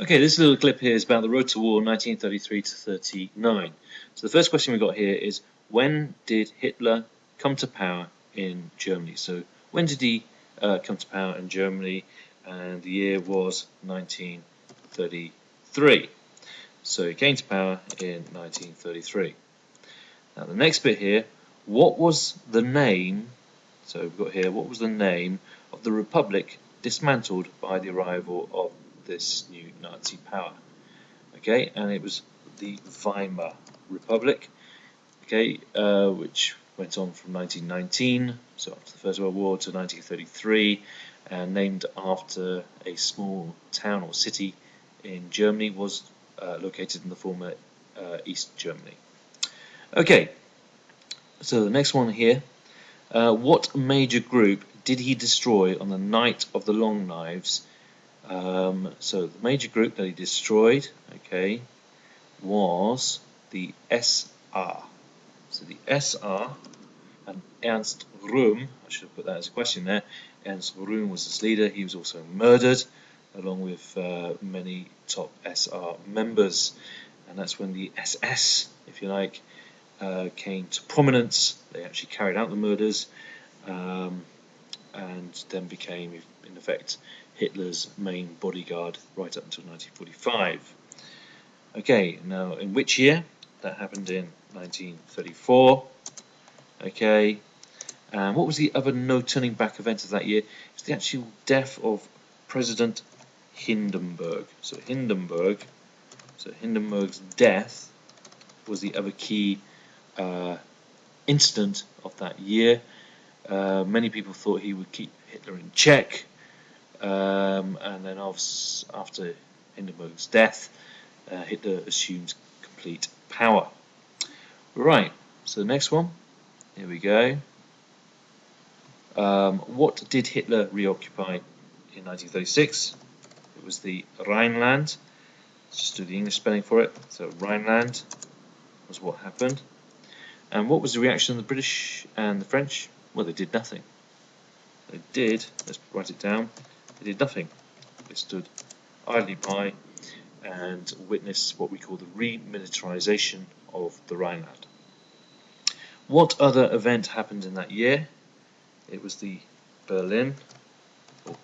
Okay, this little clip here is about the road to war 1933 to 39. So the first question we got here is, when did Hitler come to power in Germany? So when did he come to power in Germany? And the year was 1933. So he came to power in 1933. Now the next bit here, what was the name, so we've got here, what was the name of the republic dismantled by the arrival of this new Nazi power? Okay, and it was the Weimar Republic, okay, which went on from 1919, so after the First World War, to 1933, and named after a small town or city in Germany, was located in the former East Germany. Okay, so the next one here, what major group did he destroy on the night of the Long Knives? So the major group that he destroyed, okay, was the SR. So the SR, and Ernst Röhm, I should have put that as a question there, Ernst Röhm was its leader. He was also murdered, along with many top SR members, and that's when the SS, if you like, came to prominence. They actually carried out the murders, and then became, in effect, Hitler's main bodyguard right up until 1945. Okay, now in which year? That happened in 1934. Okay, and what was the other no turning back event of that year? It's the actual death of President Hindenburg. So Hindenburg's death was the other key incident of that year. Many people thought he would keep Hitler in check, and then after Hindenburg's death, Hitler assumed complete power. Right, so the next one, here we go. What did Hitler reoccupy in 1936? It was the Rhineland. Let's just do the English spelling for it. So Rhineland was what happened. And what was the reaction of the British and the French? Well, they did nothing. They did, let's write it down, they did nothing. They stood idly by and witnessed what we call the remilitarization of the Rhineland. What other event happened in that year? It was the Berlin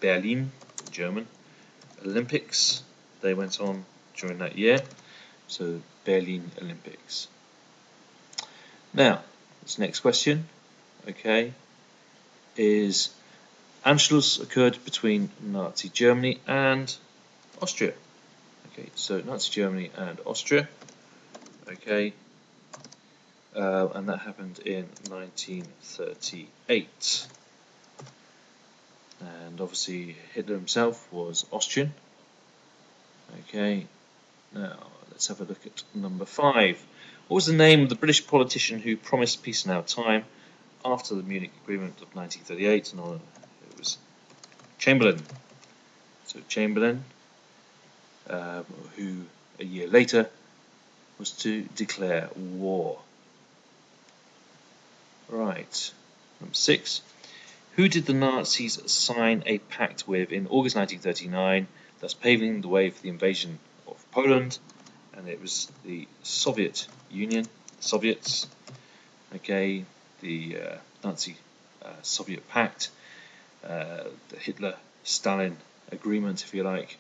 in German Olympics. They went on during that year, so Berlin Olympics. Now, this next question, okay, is Anschluss occurred between Nazi Germany and Austria. Okay, so Nazi Germany and Austria, okay, and that happened in 1938. And obviously Hitler himself was Austrian. Okay, now let's have a look at number 5. What was the name of the British politician who promised peace in our time after the Munich Agreement of 1938? And it was Chamberlain. So Chamberlain, who a year later was to declare war. Right, number 6. Who did the Nazis sign a pact with in August 1939, thus paving the way for the invasion of Poland? And it was the Soviet Union, the Soviets, okay, the Nazi Soviet Pact, the Hitler-Stalin agreement, if you like.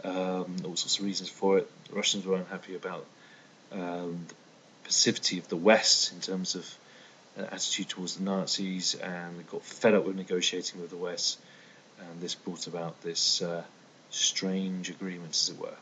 All sorts of reasons for it. The Russians were unhappy about the passivity of the West in terms of attitude towards the Nazis, and they got fed up with negotiating with the West, and this brought about this strange agreement, as it were.